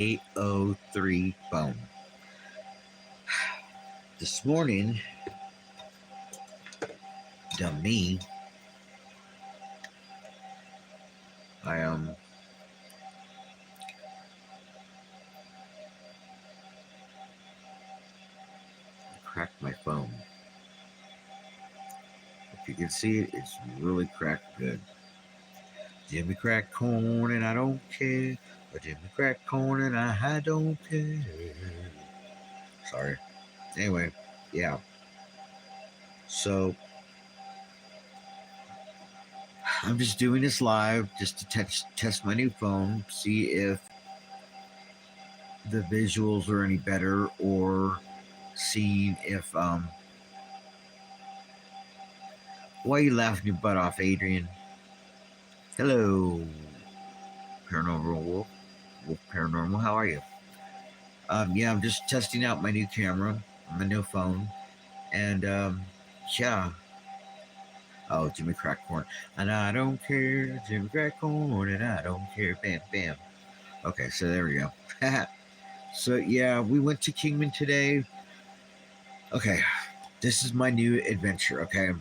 803 phone. This morning, me, I cracked my phone. If you can see it, it's really cracked good. Jimmy crack corn and I don't care. But Jimmy crack corn and I don't care. Sorry. Anyway, yeah. So I'm just doing this live just to test my new phone, see if the visuals are any better, or see if why are you laughing your butt off, Adrian? Hello, Paranormal Wolf. Wolf Paranormal, how are you? Yeah, I'm just testing out my new camera, my new phone, and yeah. Oh, Jimmy Crackcorn, and I don't care, Jimmy Crackcorn, and I don't care. Bam, bam. Okay, so there we go. So yeah, we went to Kingman today. Okay, this is my new adventure. Okay,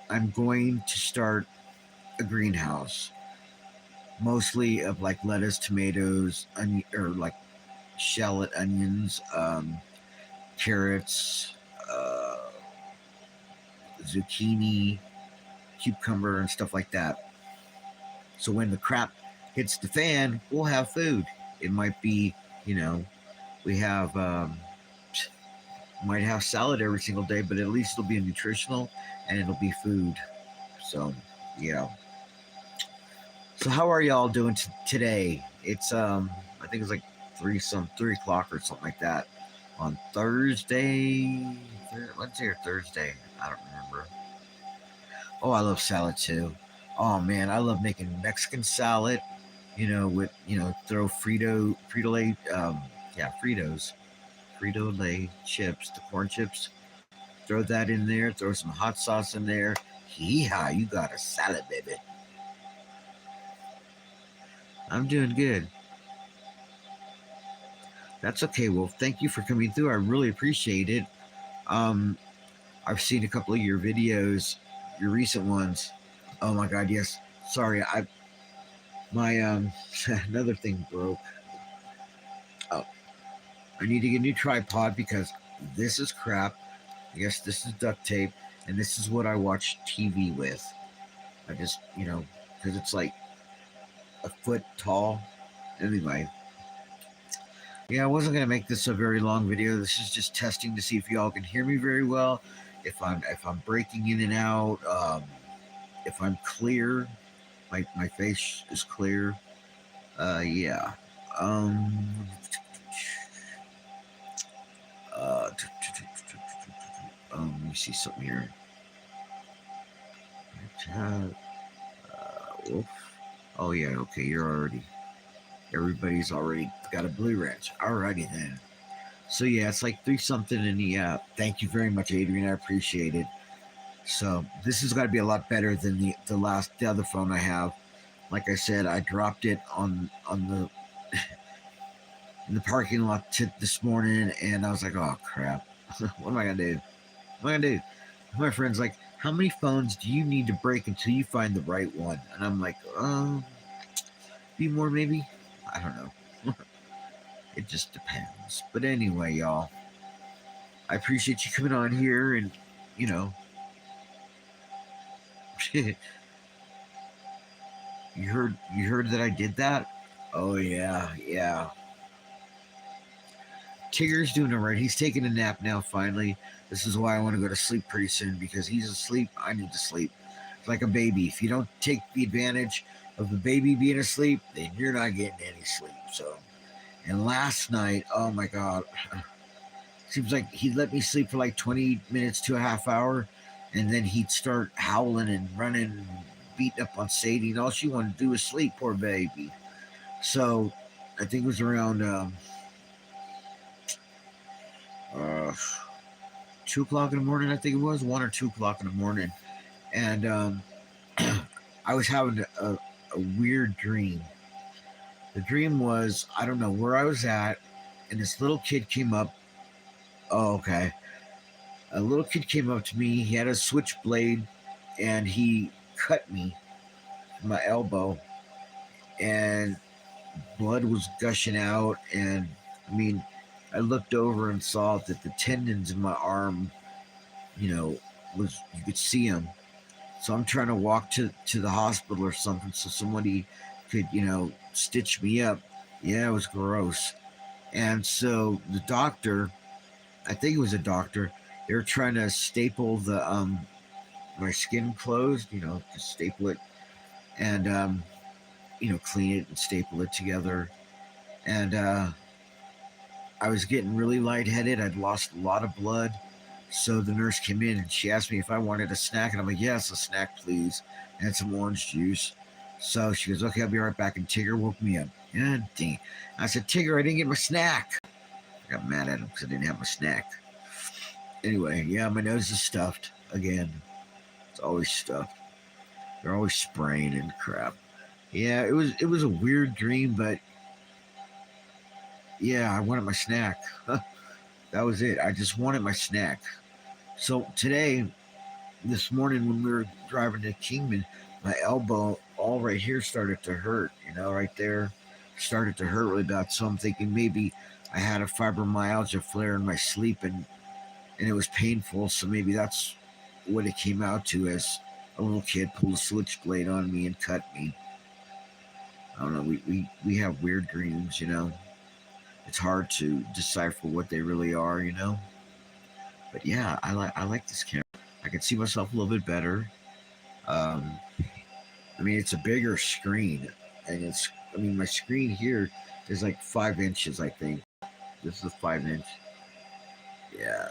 I'm going to start a greenhouse, mostly of like lettuce, tomatoes, or like shallot, onions, carrots, uh, zucchini, cucumber, and stuff like that. So when the crap hits the fan, we'll have food. It might be, you know, we have might have salad every single day, but at least it'll be nutritional and it'll be food. So yeah. So how are y'all doing today? It's I think it's like 3 o'clock or something like that on Thursday. Wednesday or Thursday? I don't remember. Oh, I love salad too. Oh man, I love making Mexican salad. With throw Frito Lay, yeah, Frito Lay chips, the corn chips. Throw that in there. Throw some hot sauce in there. Yeehaw! You got a salad, baby. I'm doing good. That's okay, Wolf. Thank you for coming through. I really appreciate it. Um, I've seen a couple of your videos, your recent ones. Oh my God, yes. Sorry, my another thing broke. Oh, I need to get a new tripod because this is crap. Yes, this is duct tape, and this is what I watch TV with. I just, because it's like a foot tall. Anyway, yeah, I wasn't gonna make this a very long video. This is just testing to see if y'all can hear me very well. If I'm breaking in and out, if I'm clear, my face is clear. Yeah. Um. Let me see something here. Wolf. Oh yeah. Okay, you're already. Everybody's already got a blue wrench. Alrighty then. So yeah, it's like 3 something in the thank you very much, Adrian. I appreciate it. So this has got to be a lot better than the other phone I have. Like I said, I dropped it on the in the parking lot this morning, and I was like, oh crap, what am I gonna do? What am I gonna do? My friend's like, how many phones do you need to break until you find the right one? And I'm like, few more maybe. I don't know. It just depends. But anyway, y'all, I appreciate you coming on here, and you know, you heard that I did that. Oh yeah, yeah. Tigger's doing all right. He's taking a nap now. Finally, this is why I want to go to sleep pretty soon because he's asleep. I need to sleep. It's like a baby. If you don't take the advantage of the baby being asleep, then you're not getting any sleep. So, and last night, oh my God, seems like he'd let me sleep for like 20 minutes to a half hour, and then he'd start howling and running and beating up on Sadie, and all she wanted to do was sleep, poor baby. So I think it was around uh, 2 o'clock in the morning. I think it was 1 or 2 o'clock in the morning, and I was having a weird dream, The dream was, I don't know where I was at, and this little kid came up. Oh, okay. A little kid came up to me. He had a switchblade, and he cut me in my elbow, and blood was gushing out. And I mean, I looked over and saw that the tendons in my arm, was, you could see them. So I'm trying to walk to the hospital or something so somebody could, stitch me up. Yeah, it was gross. And so the doctor, I think it was a doctor, they were trying to staple the my skin closed, just staple it and clean it and staple it together. And I was getting really lightheaded. I'd lost a lot of blood. So the nurse came in and she asked me if I wanted a snack. And I'm like, yes, a snack, please. And some orange juice. So she goes, okay, I'll be right back. And Tigger woke me up. Yeah, dang. I said, Tigger, I didn't get my snack. I got mad at him because I didn't have my snack. Anyway, yeah, my nose is stuffed again. It's always stuffed. They're always spraying and crap. Yeah, it was a weird dream, but yeah, I wanted my snack. That was it. I just wanted my snack. So today, this morning when we were driving to Kingman, my elbow, all right here, started to hurt. Right there, started to hurt really bad. So I'm thinking maybe I had a fibromyalgia flare in my sleep, and it was painful. So maybe that's what it came out to, as a little kid pulled a switchblade on me and cut me. I don't know. We have weird dreams. It's hard to decipher what they really are. But yeah, I like this camera. I can see myself a little bit better. Um, I mean, it's a bigger screen, and my screen here is like 5 inches, I think. This is a 5 inch. Yeah,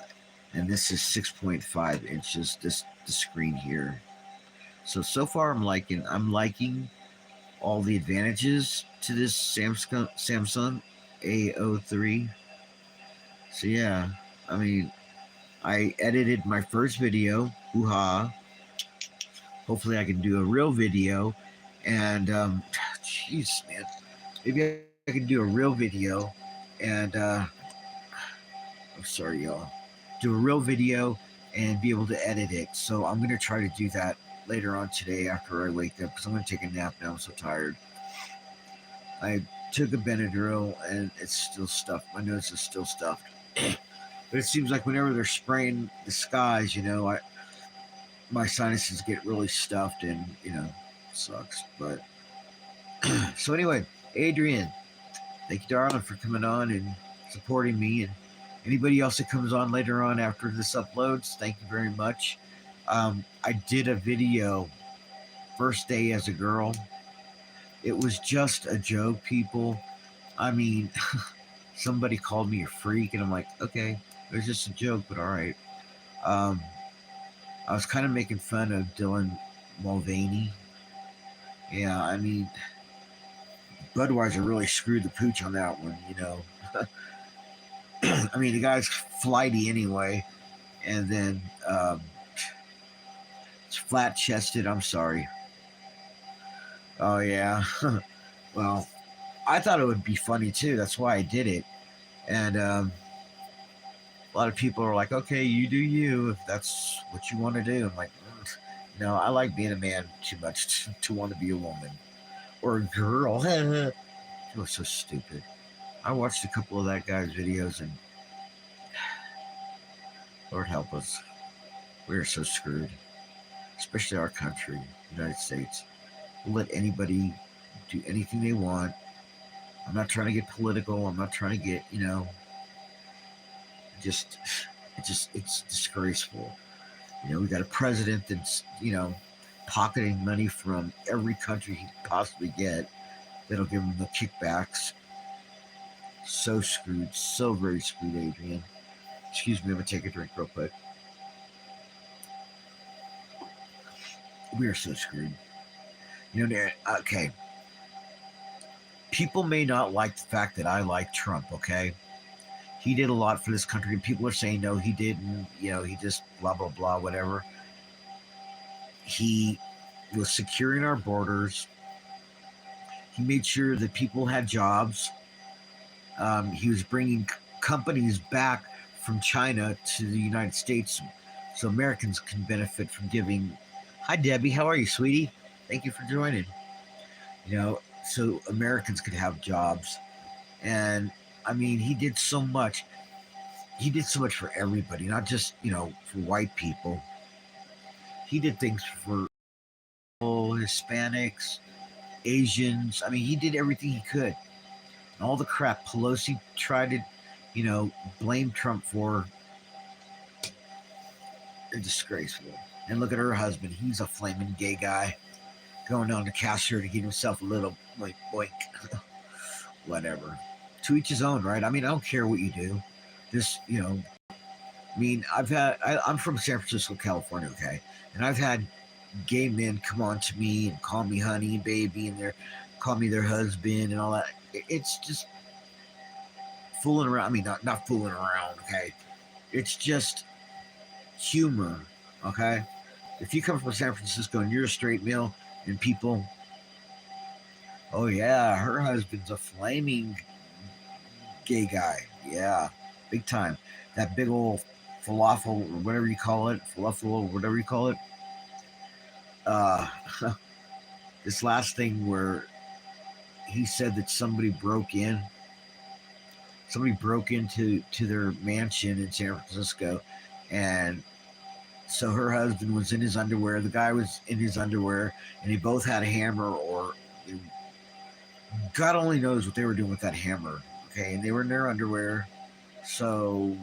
and this is 6.5 inches. The screen here. So far, I'm liking all the advantages to this Samsung A03. So yeah, I mean, I edited my first video. Hoo-ha. Hopefully I can do a real video. And, jeez, man. Maybe I can do a real video. And, I'm sorry, y'all. Do a real video and be able to edit it. So I'm going to try to do that later on today after I wake up, because I'm going to take a nap now. I'm so tired. I took a Benadryl and it's still stuffed. My nose is still stuffed. But it seems like whenever they're spraying the skies, my sinuses get really stuffed, and sucks. But so anyway, Adrian, thank you, darling, for coming on and supporting me, and anybody else that comes on later on after this uploads, thank you very much. I did a video, first day as a girl. It was just a joke, people. I mean, somebody called me a freak, and I'm like, okay, it was just a joke, but all right. I was kind of making fun of Dylan Mulvaney. Yeah, I mean, Budweiser really screwed the pooch on that one. I mean, the guy's flighty anyway, and then it's flat chested. I'm sorry. Oh yeah. Well, I thought it would be funny too. That's why I did it. And a lot of people are like, okay, you do you if that's what you want to do. I'm like, no, I like being a man too much to want to be a woman or a girl. It was so stupid. I watched a couple of that guy's videos, and Lord help us, we are so screwed, especially our country, United States. We'll let anybody do anything they want. I'm not trying to get political. I'm not trying to get, it's disgraceful. We got a president that's, pocketing money from every country he could possibly get. That'll give him the kickbacks. So screwed, so very screwed, Adrian. Excuse me, I'm gonna take a drink real quick. We are so screwed. Okay. People may not like the fact that I like Trump, okay? He did a lot for this country. People are saying, no, he didn't. He just blah, blah, blah, whatever. He was securing our borders. He made sure that people had jobs. He was bringing companies back from China to the United States so Americans can benefit from giving. Hi, Debbie. How are you, sweetie? Thank you for joining. You know, so Americans could have jobs. And I mean, he did so much. He did so much for everybody, not just, for white people. He did things for Hispanics, Asians. I mean, he did everything he could. And all the crap Pelosi tried to, blame Trump for, they're disgraceful. And look at her husband. He's a flaming gay guy going down to Castro to get himself a little, like, boink. Whatever. To each his own, right? I mean, I don't care what you do. Just, I mean, I'm from San Francisco, California, okay? And I've had gay men come on to me and call me honey, baby, and call me their husband and all that. It's just fooling around. I mean, not fooling around, okay? It's just humor, okay? If you come from San Francisco and you're a straight male and people, oh yeah, her husband's a flaming gay guy. Yeah, big time. That big old falafel or whatever you call it, falafel or whatever you call it. Uh, this last thing where he said that somebody broke into their mansion in San Francisco, and so her husband was in his underwear, the guy was in his underwear, and they both had a hammer, or God only knows what they were doing with that hammer. Okay, and they were in their underwear. So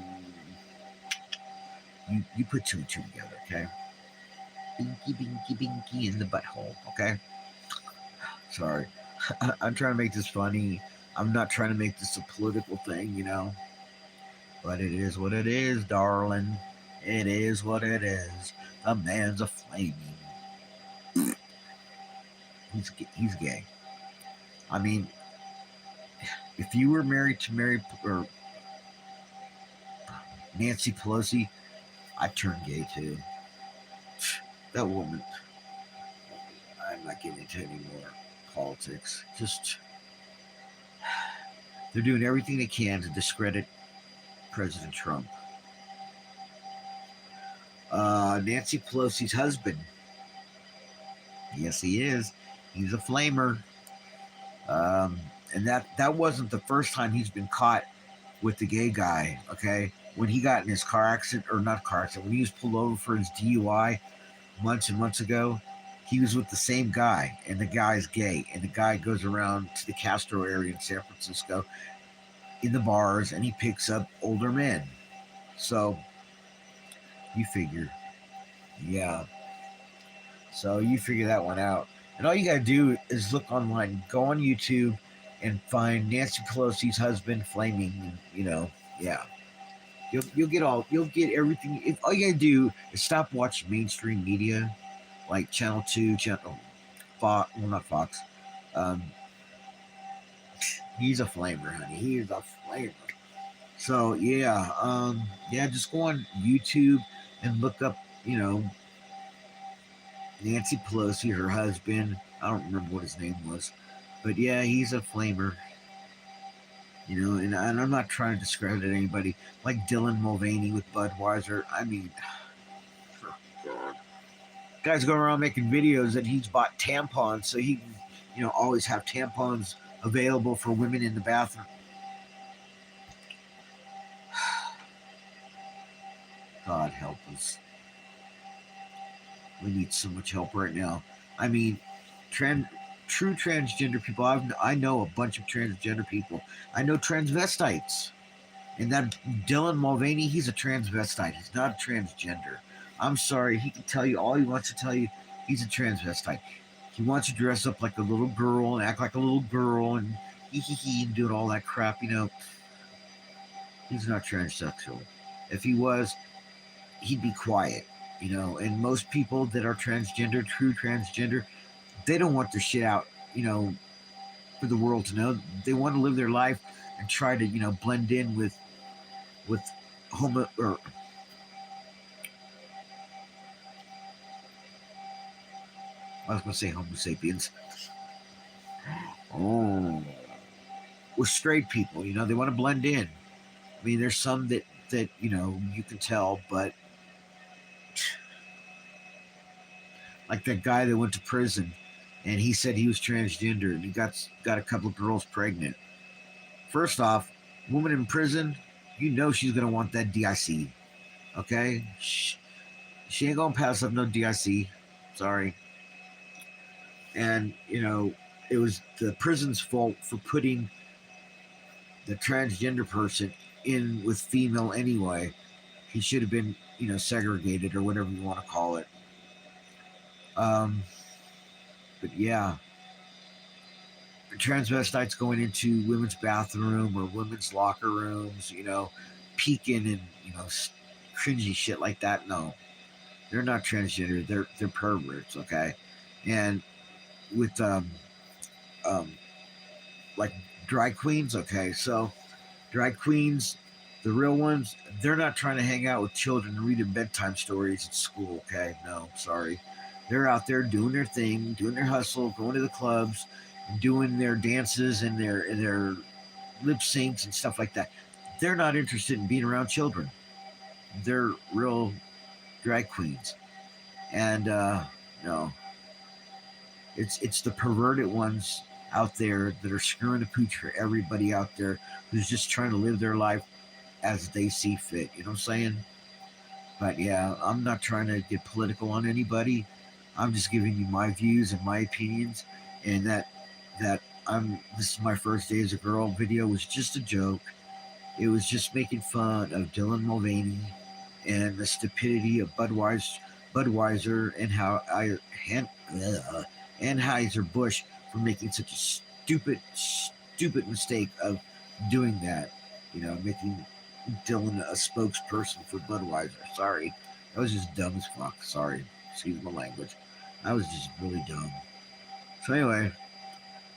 you put two and two together, okay? Binky, binky, binky in the butthole, okay? Sorry. I'm trying to make this funny. I'm not trying to make this a political thing, But it is what it is, darling. It is what it is. The man's a flaming. He's gay. I mean, if you were married to or Nancy Pelosi, I'd turn gay too. That woman. I'm not getting into any more politics. Just they're doing everything they can to discredit President Trump. Nancy Pelosi's husband. Yes, he is. He's a flamer. And that wasn't the first time he's been caught with the gay guy. Okay, when he got in his car accident, or not car accident, when he was pulled over for his DUI months and months ago, he was with the same guy, and the guy's gay, and the guy goes around to the Castro area in San Francisco in the bars, and he picks up older men. So you figure, yeah. So you figure that one out. And all you got to do is look online, go on YouTube, and find Nancy Pelosi's husband flaming. And, yeah, you'll get everything. All you got to do is stop watching mainstream media, like Channel 2, Fox. Well, not Fox. He's a flamer, honey. He is a flamer. So yeah, just go on YouTube and look up, Nancy Pelosi, her husband. I don't remember what his name was, but yeah, he's a flamer. And I'm not trying to discredit anybody, like Dylan Mulvaney with Budweiser. I mean, guy's going around making videos that he's bought tampons so he can, always have tampons available for women in the bathroom. God help us. We need so much help right now. I mean, true transgender people. I know a bunch of transgender people. I know transvestites. And that Dylan Mulvaney, he's a transvestite. He's not a transgender. I'm sorry. He can tell you all he wants to tell you. He's a transvestite. He wants to dress up like a little girl and act like a little girl and and doing all that crap. He's not transsexual. If he was, he'd be quiet. And most people that are transgender, true transgender, they don't want their shit out, for the world to know. They want to live their life and try to, blend in with homo, or I was going to say Homo sapiens. Oh, with straight people, they want to blend in. I mean, there's some that you can tell, but like that guy that went to prison, and he said he was transgender, and he got a couple of girls pregnant. First off, woman in prison, she's gonna want that DIC. Okay, she ain't gonna pass up no DIC. Sorry. And it was the prison's fault for putting the transgender person in with female anyway. He should have been segregated or whatever you want to call it. But yeah, transvestites going into women's bathroom or women's locker rooms, peeking and cringy shit like that. No, they're not transgender. They're perverts. Okay, and with um, like drag queens. Okay, so drag queens, the real ones, they're not trying to hang out with children and reading bedtime stories at school. Okay, no, sorry. They're out there doing their thing, doing their hustle, going to the clubs, and doing their dances and their lip syncs and stuff like that. They're not interested in being around children. They're real drag queens, and no, it's the perverted ones out there that are screwing the pooch for everybody out there who's just trying to live their life as they see fit. You know what I'm saying? But yeah, I'm not trying to get political on anybody. I'm just giving you my views and my opinions, and that this is my first day as a girl video was just a joke. It was just making fun of Dylan Mulvaney and the stupidity of Budweiser and how Anheuser-Busch for making such a stupid mistake of doing that. Making Dylan a spokesperson for Budweiser. Sorry, that was just dumb as fuck. Sorry, excuse my language. I was just really dumb. So anyway,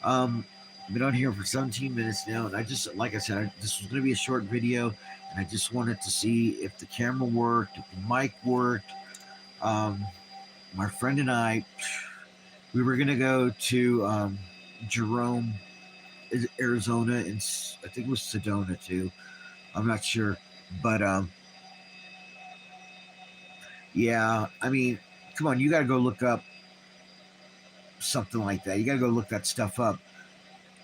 I've been on here for 17 minutes now, and I just, like I said, this was going to be a short video, and I just wanted to see if the camera worked, if the mic worked. My friend and I, we were going to go to Jerome, Arizona, and I think it was Sedona too. I'm not sure, but yeah, I mean, come on, you got to go look up something like that. You got to go look that stuff up.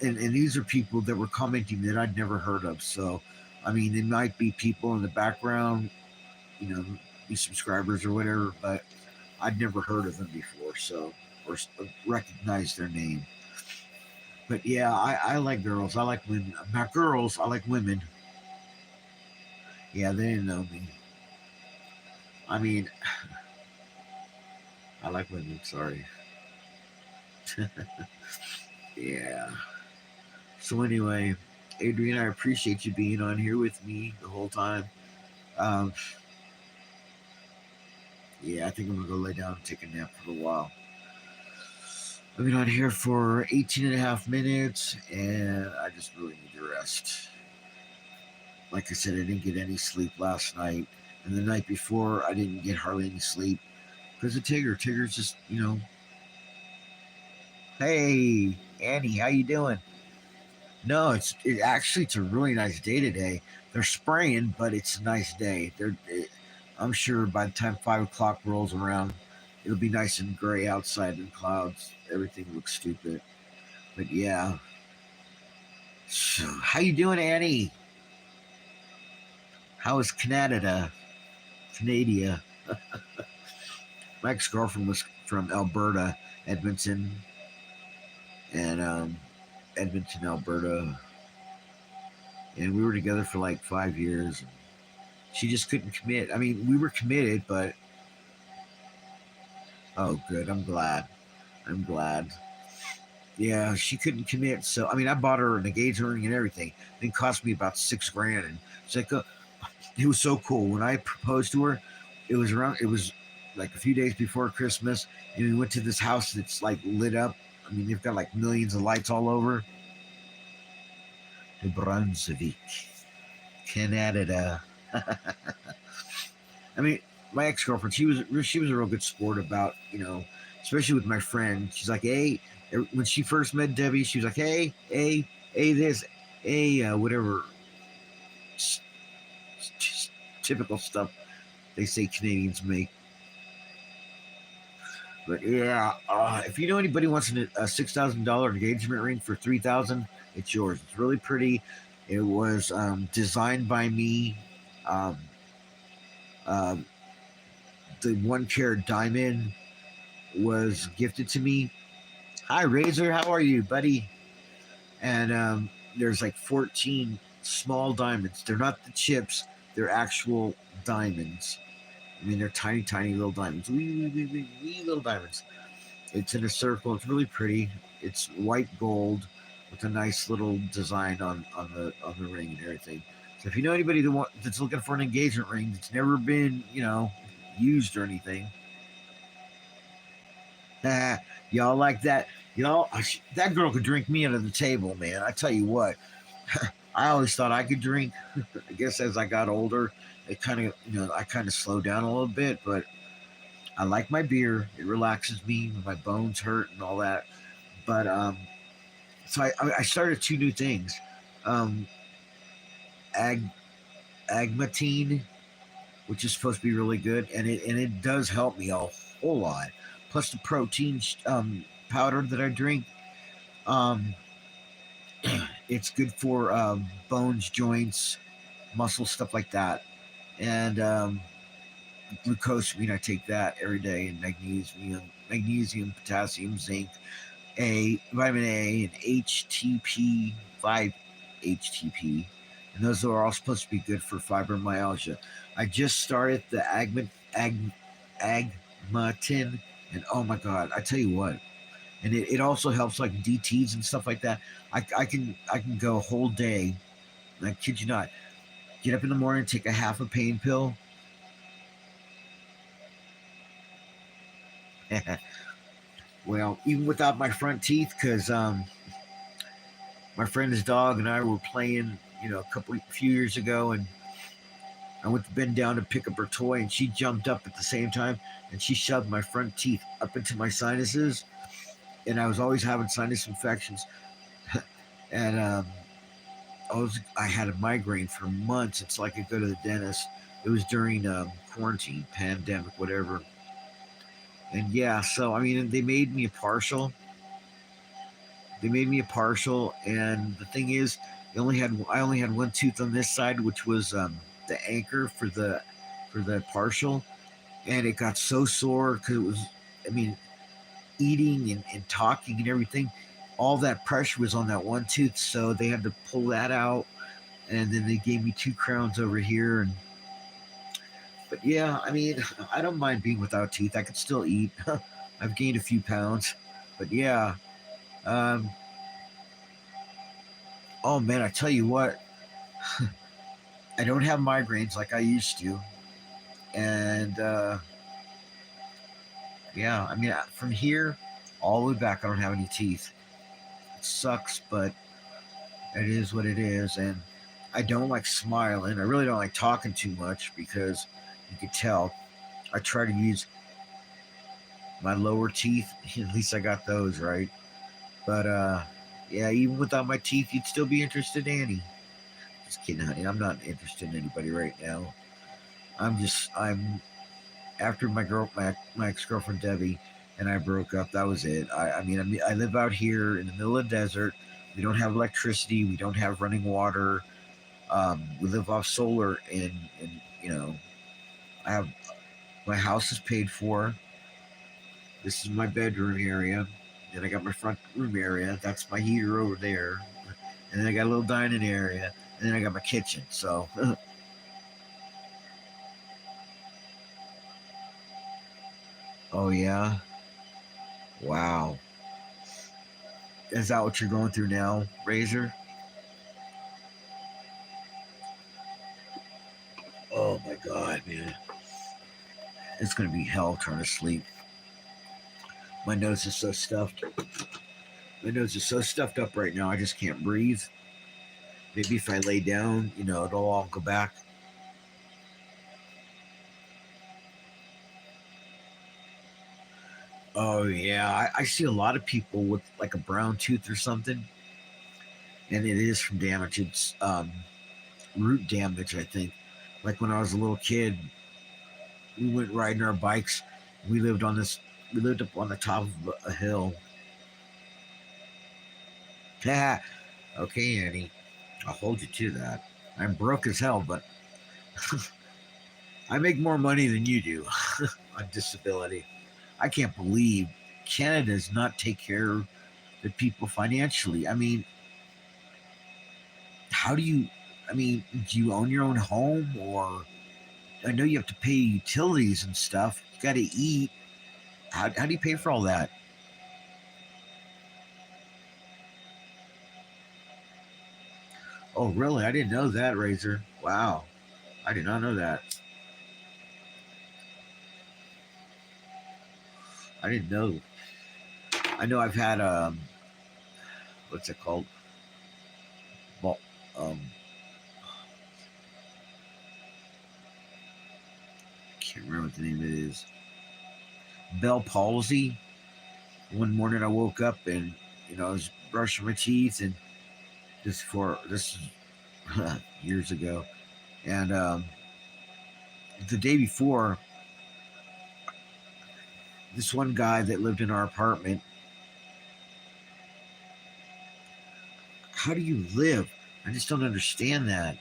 And these are people that were commenting that I'd never heard of. So, I mean, there might be people in the background, be subscribers or whatever, but I'd never heard of them before, so or recognized their name. But yeah, I like girls. I like women. Not girls. I like women. Yeah, they didn't know me. I mean, I like women. Sorry. Yeah. So anyway, Adrian, I appreciate you being on here with me the whole time. Yeah, I think I'm gonna go lay down and take a nap for a while. I've been on here for 18 and a half minutes, and I just really need to rest. Like I said, I didn't get any sleep last night, and the night before I didn't get hardly any sleep because of Tigger. Tigger's just, hey, Annie, how you doing? No, it's a really nice day today. They're spraying, but it's a nice day. I'm sure by the time 5 o'clock rolls around, it'll be nice and gray outside and clouds. Everything looks stupid, but yeah. So, how you doing, Annie? How is Canada? Canada. My ex-girlfriend was from Alberta, Edmonton, and Edmonton, Alberta, and we were together for like 5 years. She just couldn't commit. I mean, we were committed, but oh, good. I'm glad. Yeah, she couldn't commit. So, I mean, I bought her an engagement ring and everything. It cost me about $6,000. And she's like, it was so cool. When I proposed to her, it was like a few days before Christmas. And we went to this house that's like lit up. I mean, they've got like millions of lights all over. New Brunswick, Canada. I mean, my ex-girlfriend, she was a real good sport about, especially with my friend. She's like, hey, When she first met Debbie, she was like, hey, this, hey, whatever, typical stuff they say Canadians make. But yeah, if you know anybody wants a $6,000 engagement ring for $3,000, it's yours. It's really pretty. It was designed by me. Um, uh, the 1 carat diamond was gifted to me. Hi, Razor. How are you, buddy? And there's like 14 small diamonds. They're not the chips. They're actual diamonds. I mean, they're tiny, tiny little diamonds. Wee little diamonds. It's in a circle. It's really pretty. It's white gold with a nice little design on the ring and everything. So if you know anybody that's looking for an engagement ring that's never been used or anything, y'all like that? Y'all, that girl could drink me under the table, man. I tell you what. I always thought I could drink. I guess as I got older, it kind of I kind of slowed down a little bit, but I like my beer. It relaxes me when my bones hurt and all that. But so I started 2 new things. Um, Agmatine, which is supposed to be really good, and it does help me a whole lot. Plus the protein powder that I drink. Um, it's good for bones, joints, muscle, stuff like that. And glucosamine, I take that every day, and magnesium, potassium, zinc, vitamin A, and HTP, 5-HTP, and those are all supposed to be good for fibromyalgia. I just started the Agmatin, and oh my god, I tell you what, and it also helps like DTs and stuff like that. I can go a whole day, and I kid you not, get up in the morning, take a half a pain pill. Well, even without my front teeth, because my friend's dog and I were playing, a few years ago, and I went to bend down to pick up her toy, and she jumped up at the same time, and she shoved my front teeth up into my sinuses, and I was always having sinus infections, and I had a migraine for months. It's like I could go to the dentist. It was during quarantine, pandemic, whatever. And yeah, so I mean, they made me a partial. And the thing is, I only had 1 tooth on this side, which was the anchor for the partial, and it got so sore because it was, I mean, eating and talking and everything. All that pressure was on that 1 tooth, so they had to pull that out, and then they gave me 2 crowns over here. But yeah, I mean, I don't mind being without teeth. I can still eat. I've gained a few pounds, but yeah. Um, oh man, I tell you what, I don't have migraines like I used to, and yeah, I mean, from here all the way back, I don't have any teeth. It sucks, but it is what it is, and I don't like smiling. I really don't like talking too much because you can tell. I try to use my lower teeth. At least I got those right. But yeah, even without my teeth, you'd still be interested in Annie. Just kidding, honey. I'm not interested in anybody right now. I'm after my ex-girlfriend Debbie and I broke up. That was it. I live out here in the middle of the desert. We don't have electricity. We don't have running water. We live off solar, and I have my house is paid for. This is my bedroom area. Then I got my front room area. That's my heater over there. And then I got a little dining area. And then I got my kitchen. So, oh yeah, wow. Is that what you're going through now, Razor? Oh my god, man. It's gonna be hell trying to sleep. My nose is so stuffed. My nose is so stuffed up right now. I just can't breathe. Maybe if I lay down, it'll all go back. Oh yeah, I see a lot of people with like a brown tooth or something, and it is from damage. It's root damage, I think. Like when I was a little kid, we went riding our bikes. We lived on this. We lived up on the top of a hill. Yeah. Okay, Annie. I'll hold you to that. I'm broke as hell, but I make more money than you do on disability. I can't believe Canada does not take care of the people financially. I mean, how do you? I mean, do you own your own home, or I know you have to pay utilities and stuff. You got to eat. How do you pay for all that? Oh, really? I didn't know that, Razor. Wow, I did not know that. I didn't know. I know I've had what's it called? Well, um, can't remember what the name of it is. Bell palsy. One morning I woke up and I was brushing my teeth and this years ago, and the day before, this one guy that lived in our apartment. How do you live? I just don't understand that.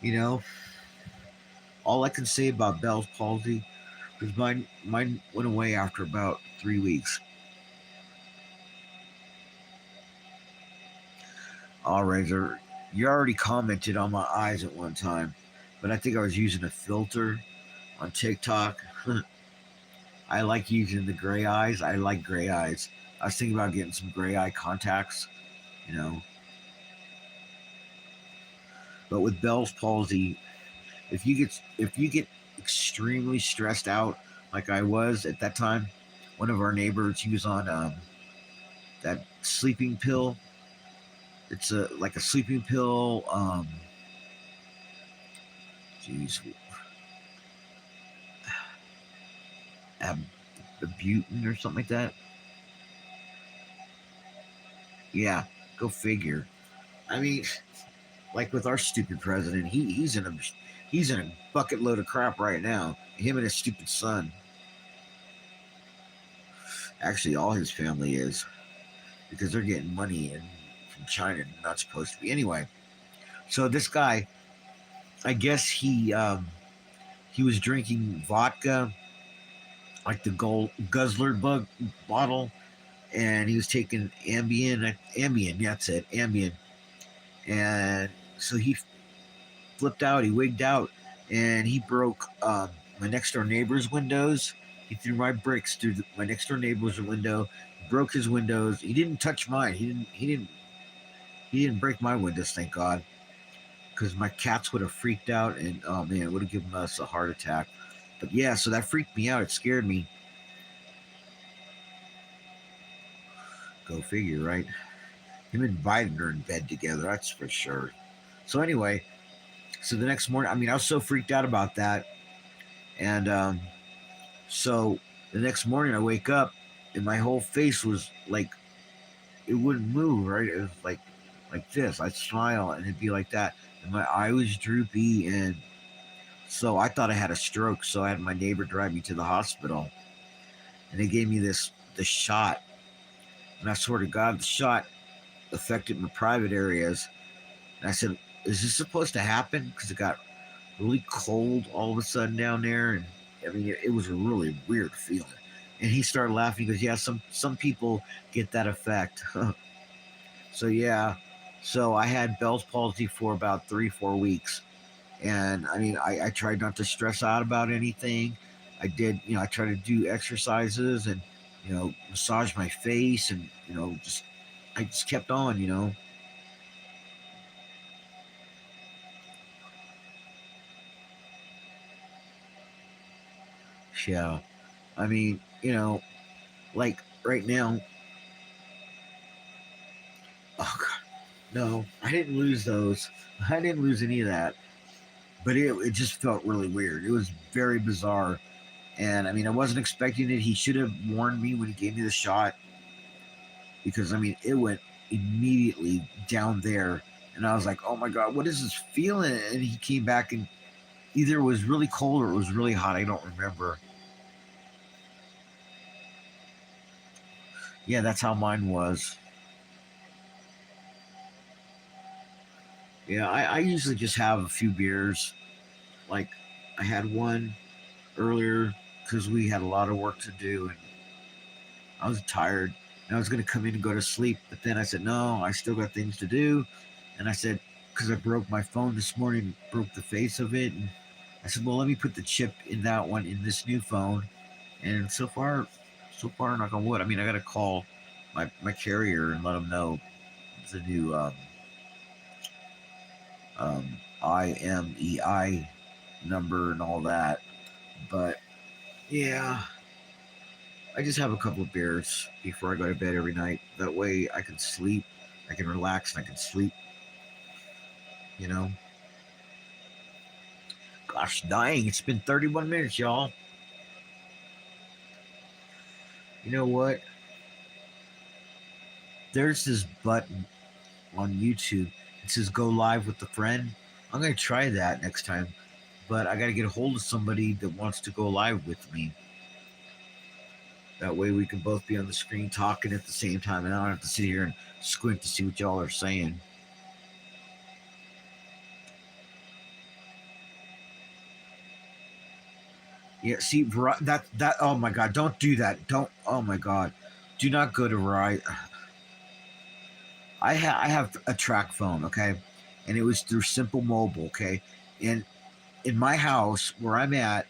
You know, all I can say about Bell's palsy is mine went away after about 3 weeks. All Razor, you already commented on my eyes at one time, but I think I was using a filter on TikTok. I like using the gray eyes. I like gray eyes. I was thinking about getting some gray eye contacts, you know. But with Bell's palsy, if you get extremely stressed out, like I was at that time, one of our neighbors, he was on that sleeping pill. It's a like a sleeping pill. Geez, ab- Abutin or something like that. Yeah, go figure. I mean, like with our stupid president, he's in a bucket load of crap right now. Him and his stupid son. Actually, all his family is because they're getting money in from China. Not supposed to be anyway. So this guy, I guess he was drinking vodka, like the gold guzzler bug bottle, and he was taking Ambien. That's it, Ambien. And so he flipped out. He wigged out, and he broke my next door neighbor's windows. He threw my bricks through my next door neighbor's window. Broke his windows. He didn't touch mine. He didn't break my windows. Thank God, because my cats would have freaked out, and oh man, it would have given us a heart attack. But yeah, so that freaked me out. It scared me. Go figure, right? Him and Biden are in bed together. That's for sure. So anyway, so the next morning, I mean, I was so freaked out about that, and so the next morning I wake up and my whole face was like it wouldn't move. Right? It was like this. I'd smile and it'd be like that, and my eye was droopy, and so I thought I had a stroke. So I had my neighbor drive me to the hospital, and they gave me this shot. And I swear to God, the shot affected my private areas. And I said, "Is this supposed to happen?" Because it got really cold all of a sudden down there, and I mean, it was a really weird feeling. And he started laughing. He goes, "Yeah, some people get that effect." So yeah, so I had Bell's palsy for about 3 4 weeks, and I mean, I tried not to stress out about anything. I did, I tried to do exercises and massage my face, and just I just kept on. Yeah, I mean, like right now. Oh God, no, I didn't lose those. I didn't lose any of that. but it just felt really weird. It was very bizarre. And I mean, I wasn't expecting it. He should have warned me when he gave me the shot, because I mean, it went immediately down there. And I was like, oh my God, what is this feeling? And he came back, and either it was really cold or it was really hot. I don't remember. Yeah, that's how mine was. Yeah, I usually just have a few beers. Like, I had one earlier because we had a lot of work to do, and I was tired. And I was going to come in and go to sleep, but then I said, no, I still got things to do. And I said, because I broke my phone this morning, broke the face of it. And I said, well, let me put the chip in that one in this new phone. And so far, knock on wood. I mean, I got to call my carrier and let them know the new IMEI number and all that. But yeah, I just have a couple of beers before I go to bed every night. That way I can sleep, I can relax, and I can sleep. You know, gosh dang, it's been 31 minutes, y'all. You know what? There's this button on YouTube. It says go live with a friend. I'm going to try that next time, but I got to get a hold of somebody that wants to go live with me. That way we can both be on the screen talking at the same time, and I don't have to sit here and squint to see what y'all are saying. Yeah, see that. Oh my God! Don't do that. Don't. Oh my God! Do not go to Verizon. I have a track phone, okay, and it was through Simple Mobile, okay, and in my house where I'm at,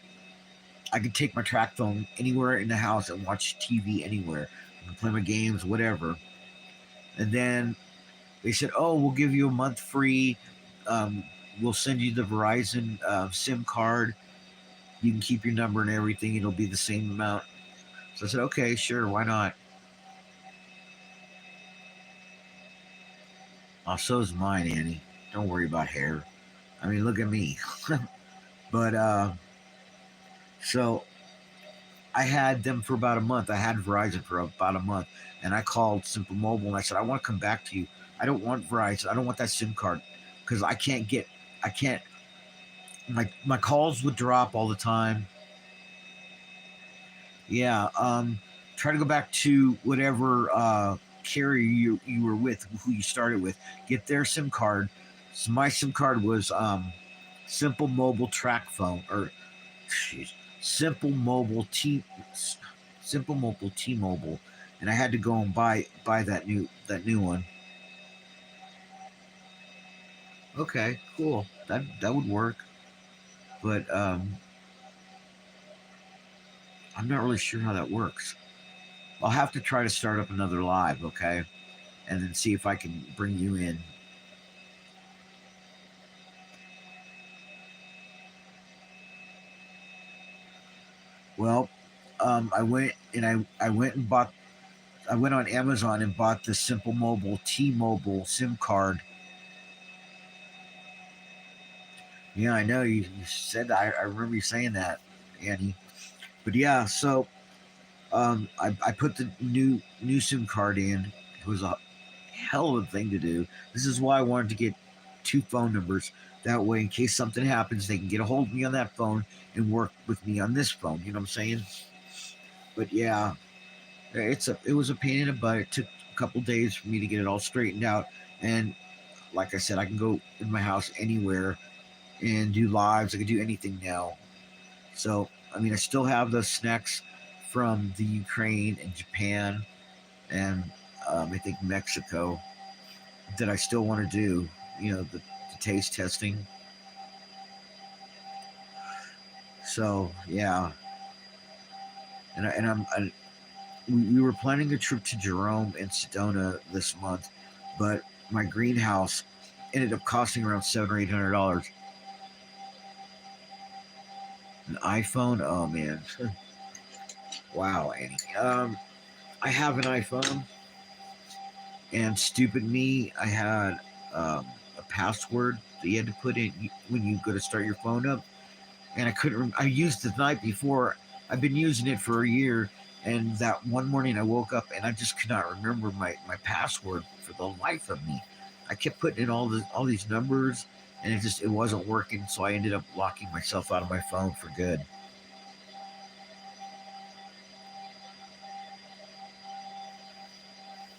I can take my track phone anywhere in the house and watch TV anywhere. I can play my games, whatever. And then they said, "Oh, we'll give you a month free. Um, we'll send you the Verizon SIM card. You can keep your number and everything. It'll be the same amount." So I said, "Okay, sure, why not?" Oh, so's mine, Annie. Don't worry about hair. I mean, look at me. But so I had them for about a month. I had Verizon for about a month, and I called Simple Mobile and I said, "I want to come back to you. I don't want Verizon. I don't want that SIM card because I can't. My calls would drop all the time. Yeah. Try to go back to whatever carrier you were with, who you started with. Get their SIM card. So my SIM card was Simple Mobile Track Phone, or geez, Simple Mobile T Simple Mobile T-Mobile, and I had to go and buy that new one. Okay, cool. That would work, but I'm not really sure how that works. I'll have to try to start up another live, okay, and then see if I can bring you in. Well, I went and I went and bought. I went on Amazon and bought the Simple Mobile T-Mobile SIM card. Yeah, I know you said that. I remember you saying that, Annie. But yeah, so I put the new SIM card in. It was a hell of a thing to do. This is why I wanted to get two phone numbers. That way, in case something happens, they can get a hold of me on that phone and work with me on this phone. You know what I'm saying? But yeah, it was a pain in the butt. It took a couple days for me to get it all straightened out. And like I said, I can go in my house anywhere and do lives. I can do anything now. So I mean, I still have those snacks from the Ukraine and Japan and I think Mexico that I still want to do. The taste testing. So yeah, we were planning a trip to Jerome and Sedona this month, but my greenhouse ended up costing around $700 or $800. An iPhone? Oh man, wow, Annie. I have an iPhone, and stupid me, I had a password that you had to put in when you go to start your phone up. And I couldn't. I used it the night before. I've been using it for a year, and that one morning I woke up and I just could not remember my password for the life of me. I kept putting in all these numbers, and it wasn't working. So I ended up locking myself out of my phone for good.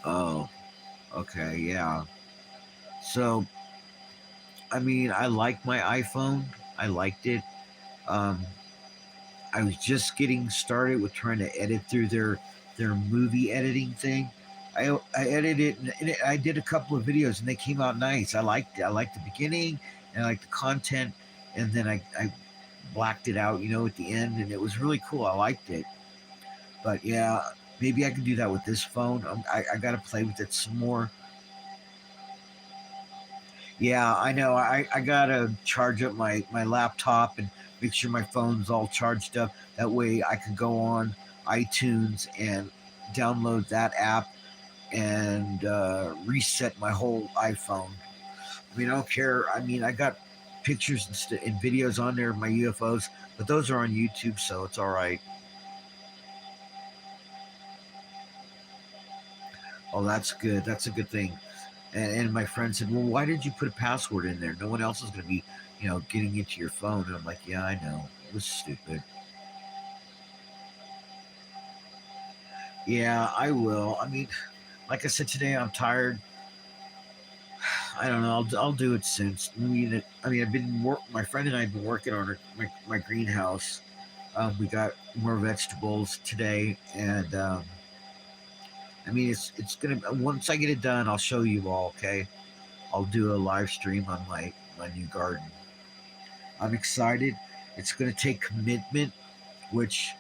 Oh, okay, yeah. So I mean, I like my iPhone. I liked it. Um, I was just getting started with trying to edit through their movie editing thing. I edited it and I did a couple of videos and they came out nice. I liked it. I liked the beginning and I liked the content, and then I blacked it out, at the end, and it was really cool. I liked it. But yeah, maybe I can do that with this phone. I got to play with it some more. Yeah, I know. I gotta charge up my laptop and make sure my phone's all charged up. That way, I can go on iTunes and download that app and reset my whole iPhone. I mean, I don't care. I mean, I got pictures and videos on there of my UFOs, but those are on YouTube, so it's all right. Oh, that's good. That's a good thing. And my friend said, "Well, why did you put a password in there? No one else is going to be, getting into your phone." And I'm like, "Yeah, I know. It was stupid." Yeah, I will. I mean, like I said today, I'm tired. I don't know. I'll do it soon. I mean, I've been my friend and I have been working on my greenhouse. We got more vegetables today, and I mean, it's gonna once I get it done, I'll show you all. Okay, I'll do a live stream on my new garden. I'm excited. It's gonna take commitment, which,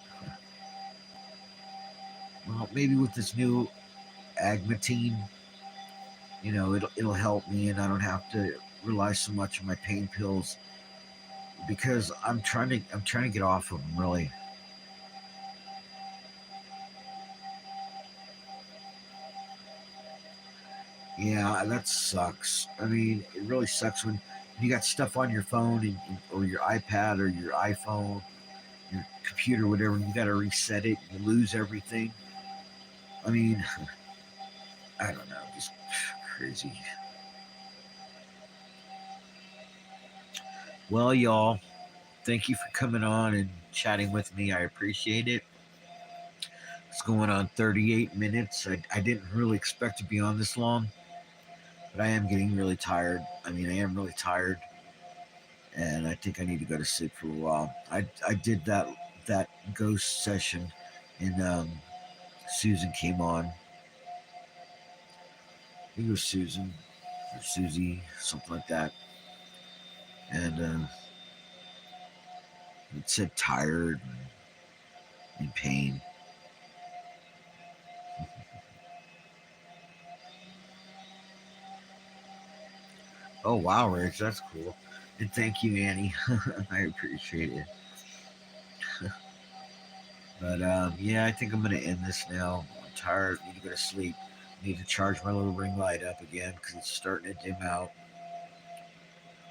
well, maybe with this new agmatine, it'll help me, and I don't have to rely so much on my pain pills because I'm trying to get off of them really. Yeah, that sucks. I mean, it really sucks when you got stuff on your phone or your iPad or your iPhone, your computer, whatever, and you got to reset it. You lose everything. I mean, I don't know, just crazy. Well, y'all, thank you for coming on and chatting with me. I appreciate it. It's going on 38 minutes. I didn't really expect to be on this long, but I am getting really tired. I mean, I am really tired, and I think I need to go to sleep for a while. I did that ghost session, and Susan came on. I think it was Susan or Susie, something like that, and it said tired and in pain. Oh wow, Rich, that's cool. And thank you, Annie. I appreciate it. But yeah, I think I'm gonna end this now. I'm tired. Need to go to sleep. Need to charge my little ring light up again because it's starting to dim out.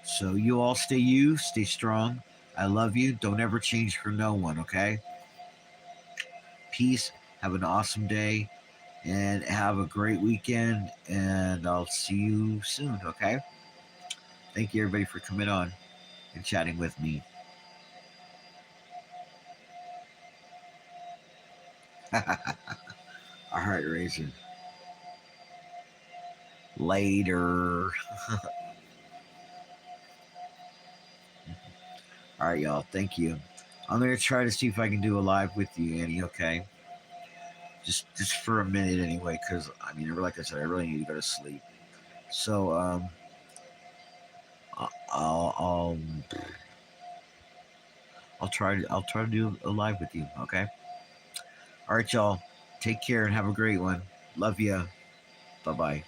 So you, stay strong. I love you. Don't ever change for no one. Okay. Peace. Have an awesome day and have a great weekend. And I'll see you soon. Okay. Thank you everybody for coming on and chatting with me. All right, Raisin. Later. All right, y'all. Thank you. I'm gonna try to see if I can do a live with you, Annie. Okay, just for a minute anyway, because I mean, like I said, I really need to go to sleep. So I- I'll I'll I'll try to do a live with you. Okay. All right, y'all. Take care and have a great one. Love ya. Bye bye.